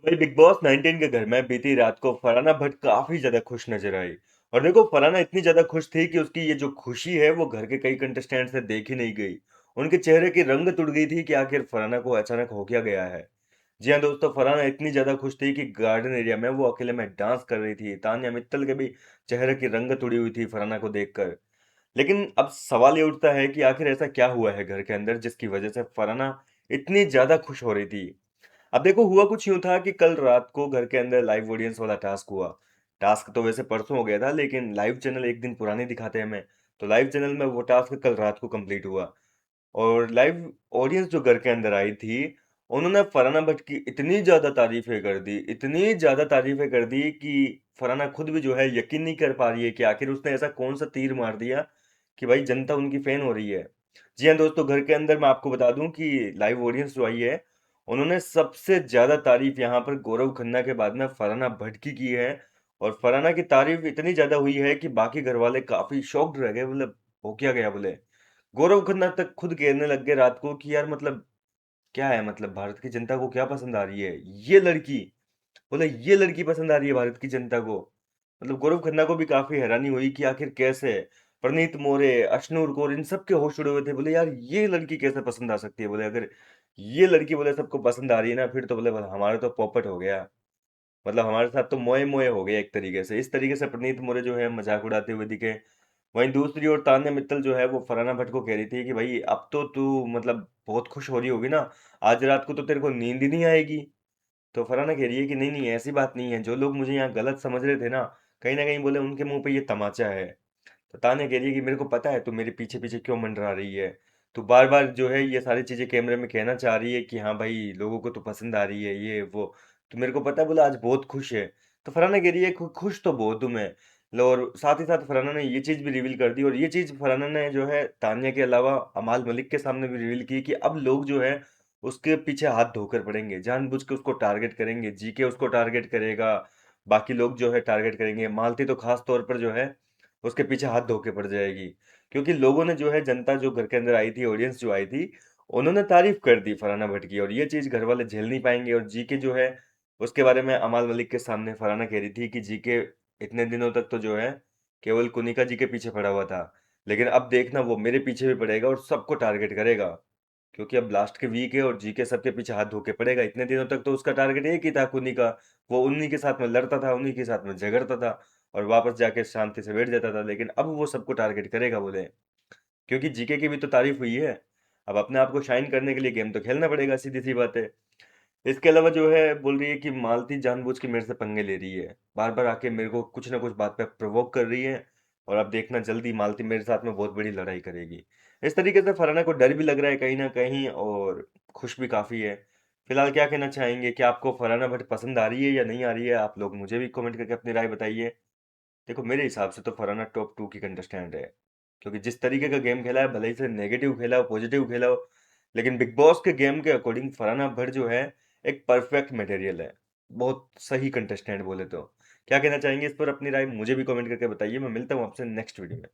भाई big boss 19 के घर में बीती रात को फरहाना भट्ट काफी ज्यादा खुश नजर आई। और देखो फरहाना इतनी ज्यादा खुश थी कि उसकी ये जो खुशी है वो घर के कई कंटेस्टेंट से देखी नहीं गई। उनके चेहरे की रंग तुड़ गई थी कि आखिर फरहाना को अचानक हो क्या गया है। जी हाँ दोस्तों, फरहाना इतनी ज्यादा खुश थी कि गार्डन एरिया में वो अकेले में डांस कर रही थी। तान्या मित्तल के भी चेहरे की रंग तुड़ी हुई थी फरहाना को देखकर। लेकिन अब सवाल ये उठता है कि आखिर ऐसा क्या हुआ है घर के अंदर जिसकी वजह से फरहाना इतनी ज्यादा खुश हो रही थी। अब देखो हुआ कुछ यूं था कि कल रात को घर के अंदर लाइव ऑडियंस वाला टास्क हुआ। टास्क तो वैसे परसों हो गया था, लेकिन लाइव चैनल एक दिन पुराने दिखाते हैं हमें। तो लाइव चैनल में वो टास्क कल रात को कंप्लीट हुआ। और लाइव ऑडियंस जो घर के अंदर आई थी, उन्होंने फरहाना भट्ट की इतनी ज्यादा तारीफें कर दी, इतनी ज्यादा तारीफें कर दी कि फरहाना खुद भी जो है यकीन नहीं कर पा रही है कि आखिर उसने ऐसा कौन सा तीर मार दिया कि भाई जनता उनकी फैन हो रही है। जी हाँ दोस्तों, घर के अंदर मैं आपको बता दूं कि लाइव ऑडियंस जो आई है, उन्होंने सबसे ज्यादा तारीफ यहाँ पर गौरव खन्ना के बाद में फरहाना भट्ट की है। और फरहाना की तारीफ इतनी ज्यादा हुई है कि बाकी घर वाले काफी शॉक्ड रह गए, मतलब हो क्या गया बोले। गौरव खन्ना तक खुद कहने लग गए रात को कि यार मतलब क्या है, मतलब भारत की जनता को क्या पसंद आ रही है ये लड़की। बोले ये लड़की पसंद आ रही है भारत की जनता को। मतलब गौरव खन्ना को भी काफी हैरानी हुई कि आखिर कैसे प्रनीत मोरे, अशनूर कौर, इन सब के होश उड़े हुए थे। बोले यार ये लड़की कैसे पसंद आ सकती है। बोले अगर ये लड़की बोले सबको पसंद आ रही है ना, फिर तो बोले हमारा तो पॉपट हो गया। मतलब हमारे साथ तो मोए मोए हो गए एक तरीके से। इस तरीके से प्रनीत मोरे जो है मजाक उड़ाते हुए दिखे। वहीं दूसरी ओर तान्या मित्तल जो है वो फरहाना भट्ट को कह रही थी कि भाई अब तो तू मतलब बहुत खुश हो रही होगी ना, आज रात को तो तेरे को नींद ही नहीं आएगी। तो फरहाना कह रही है कि नहीं नहीं ऐसी बात नहीं है, जो लोग मुझे यहाँ गलत समझ रहे थे ना कहीं बोले उनके मुंह पे ये तमाचा है। तो तान्या कह रही है कि मेरे को पता है तू मेरे पीछे पीछे क्यों मंडरा रही है। तू बार बार जो है ये सारी चीजें कैमरे में कहना चाह रही है कि हाँ भाई लोगों को तो पसंद आ रही है ये वो। तो मेरे को पता है, बोला आज बहुत खुश है। तो फरहाना कह रही है खुश तो बहुत हूँ मैं। लो, और साथ ही साथ फरहाना ने ये चीज भी रिवील कर दी, और ये चीज फरहाना ने जो है तान्या के अलावा अमाल मलिक के सामने भी रिवील की कि अब लोग जो है उसके पीछे हाथ धोकर पड़ेंगे, जानबूझ के उसको टारगेट करेंगे, जीके उसको टारगेट करेगा, बाकी लोग जो है टारगेट करेंगे, मालती तो खास तौर पर जो है उसके पीछे हाथ धो के पड़ जाएगी। क्योंकि लोगों ने जो है, जनता जो घर के अंदर आई थी, ऑडियंस जो आई थी, उन्होंने तारीफ कर दी फरहाना भट्ट की, और ये चीज घर वाले झेल नहीं पाएंगे। और जीके जो है उसके बारे में अमाल मलिक के सामने फरहाना कह रही थी कि जीके इतने दिनों तक तो जो है केवल कुनिका जी के पीछे पड़ा हुआ था, लेकिन अब देखना वो मेरे पीछे भी पड़ेगा और सबको टारगेट करेगा। क्योंकि अब लास्ट के वीक है और जीके सबके पीछे हाथ धो के पड़ेगा। इतने दिनों तक तो उसका टारगेट एक ही था, कुनिका। वो उन्हीं के साथ में लड़ता था, उन्हीं के साथ में झगड़ता था, और वापस जाके शांति से बैठ जाता था। लेकिन अब वो सबको टारगेट करेगा बोले, क्योंकि जीके की भी तो तारीफ हुई है। अब अपने आप को शाइन करने के लिए गेम तो खेलना पड़ेगा, सीधी सी बात है। इसके अलावा जो है बोल रही है कि मालती जानबूझ के मेरे से पंगे ले रही है, बार बार आके मेरे को कुछ ना कुछ बात पे प्रोवोक कर रही है। और अब देखना जल्दी मालती मेरे साथ में बहुत बड़ी लड़ाई करेगी। इस तरीके से फरहाना को डर भी लग रहा है कहीं ना कहीं, और खुश भी काफी है। फिलहाल क्या कहना चाहेंगे, कि आपको फरहाना भट्ट पसंद आ रही है या नहीं आ रही है? आप लोग मुझे भी कमेंट करके अपनी राय बताइए। देखो मेरे हिसाब से तो फरहाना टॉप 2 की कंटेस्टेंट है। क्योंकि जिस तरीके का गेम खेला है, भले ही से नेगेटिव खेला हो पॉजिटिव खेला हो, लेकिन बिग बॉस के गेम के अकॉर्डिंग फरहाना भट्ट जो है एक परफेक्ट मटेरियल है। बहुत सही कंटेस्टेंट बोले तो। क्या कहना चाहेंगे इस पर? अपनी राय मुझे भी कमेंट करके बताइए। मैं मिलता हूँ आपसे नेक्स्ट वीडियो में।